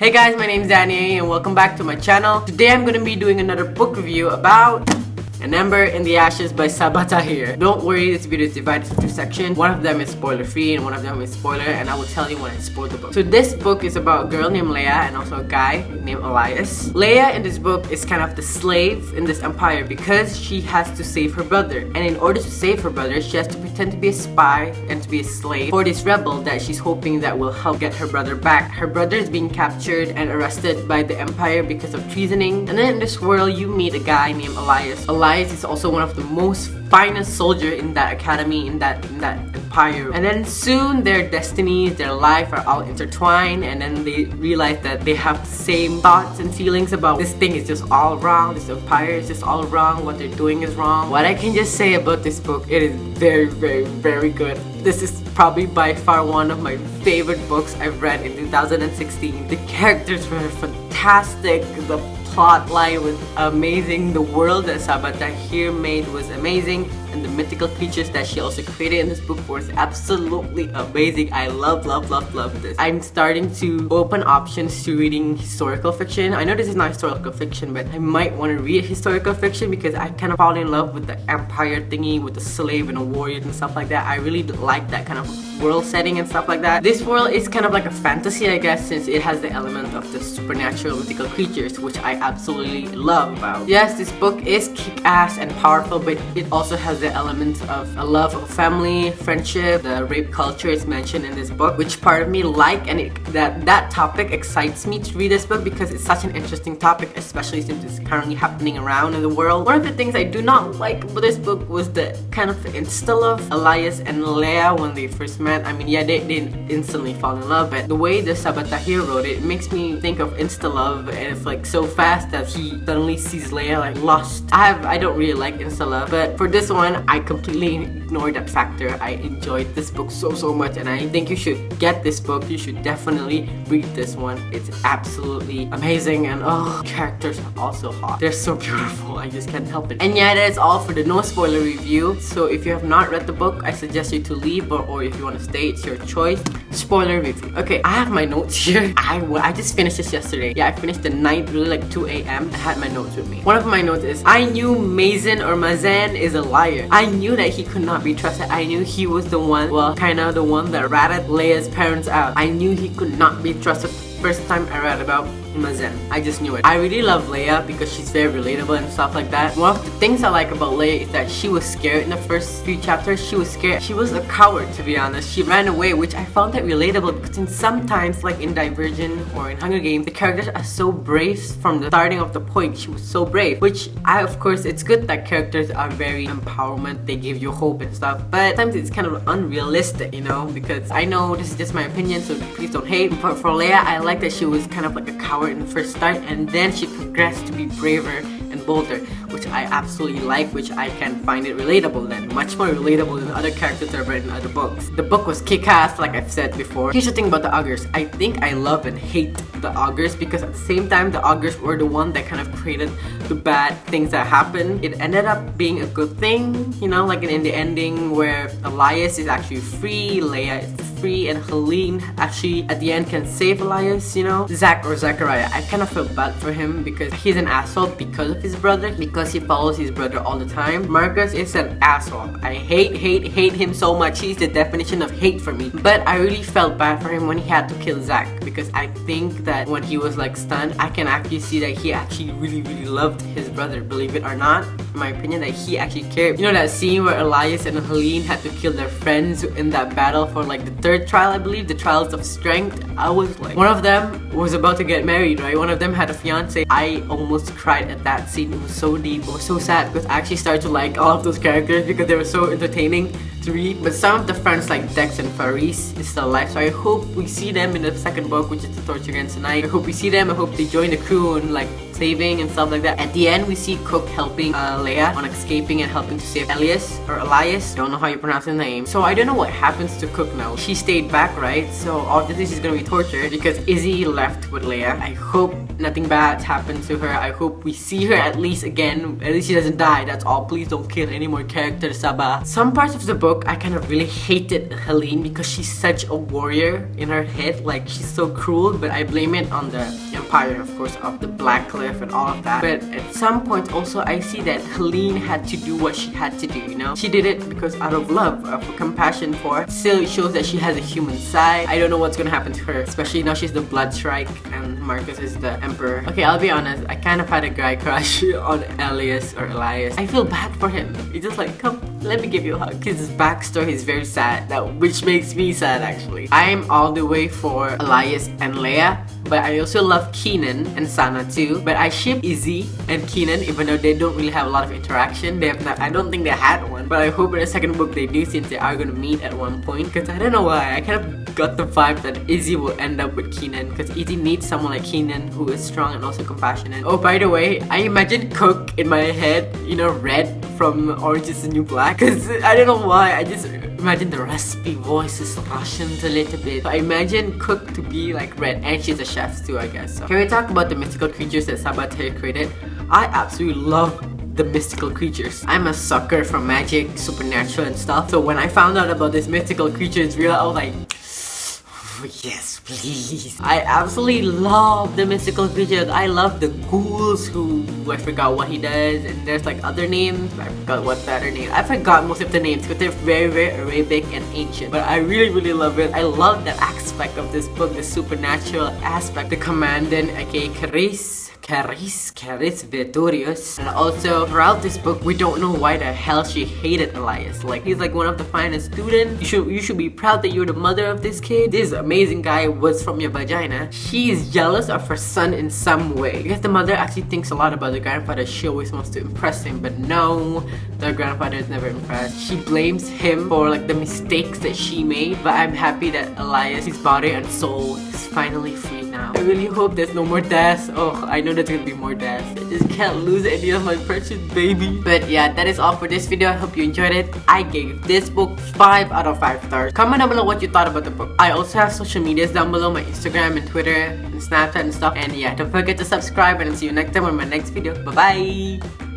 Hey guys, my name is Danny and welcome back to my channel. Today I'm going to be doing another book review about An Ember in the Ashes by Sabaa Tahir. Don't worry, this video is divided into two sections. One of them is spoiler free and one of them is spoiler, and I will tell you when I spoil the book. So this book is about a girl named Leia and also a guy named Elias. Leia in this book is kind of the slave in this empire because she has to save her brother. And in order to save her brother, she has to pretend to be a spy and to be a slave for this rebel that she's hoping that will help get her brother back. Her brother is being captured and arrested by the empire because of treasoning. And then in this world, you meet a guy named Elias. Elias is also one of the most finest soldier in that academy, in that empire. And then soon their destinies, their life are all intertwined, and then they realize that they have the same thoughts and feelings about this thing is just all wrong, this empire is just all wrong, what they're doing is wrong. What I can just say about this book, it is very, very, very good. This is probably by far one of my favorite books I've read in 2016. The characters were fantastic, the plot line was amazing, the world that Sabaa Tahir made was amazing, and the mythical creatures that she also created in this book was absolutely amazing. I love this. I'm starting to open options to reading historical fiction. I know this is not historical fiction, but I might want to read historical fiction because I kind of fall in love with the empire thingy, with the slave and the warriors and stuff like that. I really like that kind of world setting and stuff like that. This world is kind of like a fantasy, I guess, since it has the element of the supernatural mythical creatures, which I absolutely love about. Yes, this book is kick-ass and powerful, but it also has the element of a love of family, friendship. The rape culture is mentioned in this book, which part of me like, and that topic excites me to read this book because it's such an interesting topic, especially since it's currently happening around in the world. One of the things I do not like about this book was the kind of insta-love Elias and Leia when they first met. I mean, yeah, they didn't instantly fall in love, but the way the Sabaa Tahir wrote it, it makes me think of insta-love, and it's like so fast that he suddenly sees Leia like lost. I don't really like insta-love, but for this one, I completely ignored that factor. I enjoyed this book so much, and I think you should get this book. You should definitely read this one. It's absolutely amazing, and oh, characters are also hot. They're so beautiful, I just can't help it. And yeah, that is all for the no spoiler review. So if you have not read the book, I suggest you to leave, or if you want to stay, it's your choice. Spoiler review. Okay, I have my notes here. I just finished this yesterday. Yeah, I finished the night, really like 2 a.m. I had my notes with me. One of my notes is, I knew Mazen is a liar. I knew that he could not be trusted. I knew he was the one, well, kinda the one that ratted Leia's parents out. I knew he could not be trusted. First time I read about Mazen, I just knew it. I really love Leia because she's very relatable and stuff like that. One of the things I like about Leia is that she was scared in the first few chapters. She was scared. She was a coward, to be honest. She ran away, which I found that relatable because sometimes, like in Divergent or in Hunger Games, the characters are so brave from the starting of the point. She was so brave, which of course, it's good that characters are very empowerment. They give you hope and stuff, but sometimes it's kind of unrealistic, you know, because I know this is just my opinion, so please don't hate. But for Leia, I like that she was kind of like a coward in the first start, and then she progressed to be braver and bolder, which I absolutely like, which I can find it relatable then. Much more relatable than other characters I've read in other books. The book was kick-ass, like I've said before. Here's the thing about the augurs. I think I love and hate the augurs because at the same time, the augurs were the one that kind of created the bad things that happened. It ended up being a good thing, you know, like in the ending where Elias is actually free, Leia is free, and Helene actually at the end can save Elias, you know. Zachariah, I kind of feel bad for him because he's an asshole because of his brother, because he follows his brother all the time. Marcus is an asshole. I hate him so much. He's the definition of hate for me. But I really felt bad for him when he had to kill Zach, because I think that when he was like stunned, I can actually see that he actually really loved his brother, believe it or not. In my opinion, that he actually cared. You know that scene where Elias and Helene had to kill their friends in that battle for like the third trial, I believe, the trials of strength. I was like, one of them was about to get married, right? One of them had a fiance. I almost cried at that scene. It was so deep. It was so sad because I actually started to like all of those characters because they were so entertaining to read. But some of the friends like Dex and Faris is still alive, so I hope we see them in the second book, which is The Torture Against the Night. I hope we see them. I hope they join the crew and like saving and stuff like that. At the end, we see Cook helping Leia on escaping and helping to save Elias. Don't know how you pronounce his name. So I don't know what happens to Cook now. She stayed back, right? So obviously she's gonna be tortured because Izzy left with Leia. I hope nothing bad happens to her. I hope we see her at least again. At least she doesn't die. That's all. Please don't kill any more characters, Sabaa. Some parts of the book book, I kind of really hated Helene because she's such a warrior in her head. Like, she's so cruel, but I blame it on the empire, of course, of the Black Cliff and all of that. But at some point also, I see that Helene had to do what she had to do, you know? She did it because out of love, for compassion for. Still, it shows that she has a human side. I don't know what's gonna happen to her, especially now she's the Blood Strike and Marcus is the Emperor. Okay, I'll be honest, I kind of had a guy crush on Elias or Elias. I feel bad for him. He's just like, come, let me give you a hug. His backstory is very sad, which makes me sad actually. I'm all the way for Elias and Leia, but I also love Keenan and Sana too. But I ship Izzy and Keenan, even though they don't really have a lot of interaction. I don't think they had one, but I hope in the second book they do, since they are gonna meet at one point. Because I don't know why, I kind of got the vibe that Izzy will end up with Keenan, because Izzy needs someone like Keenan who is strong and also compassionate. Oh, by the way, I imagine Cook in my head, you know, Red from Orange is the New Black. Because I don't know why, I just imagine the raspy voice is Russians a little bit. So I imagine Cook to be like Red, and she's a chef too, I guess. So can we talk about the mystical creatures that Sabaa Tahir created? I absolutely love the mystical creatures. I'm a sucker for magic, supernatural and stuff. So when I found out about this mystical creatures, really, I was like, oh, yes, please. I absolutely love the mystical creatures. I love the ghouls who, I forgot what he does, and there's like other names. I forgot what the other name. I forgot most of the names because they're very, very Arabic and ancient. But I really, really love it. I love that aspect of this book, the supernatural aspect. The commandant, aka Caris Veturius. And also, throughout this book, we don't know why the hell she hated Elias. Like, he's like one of the finest students. You should be proud that you're the mother of this kid. This amazing guy was from your vagina. She is jealous of her son in some way. Because the mother actually thinks a lot about the grandfather. She always wants to impress him, but no, the grandfather is never impressed. She blames him for like the mistakes that she made. But I'm happy that Elias, his body and soul, is finally free now. I really hope there's no more deaths. Oh, I know there's gonna be more deaths. I just can't lose any of my precious baby. But yeah, that is all for this video. I hope you enjoyed it. I gave this book 5 out of 5 stars. Comment down below what you thought about the book. I also have social medias down below, my Instagram and Twitter and Snapchat and stuff. And yeah, don't forget to subscribe, and I'll see you next time on my next video. Bye bye.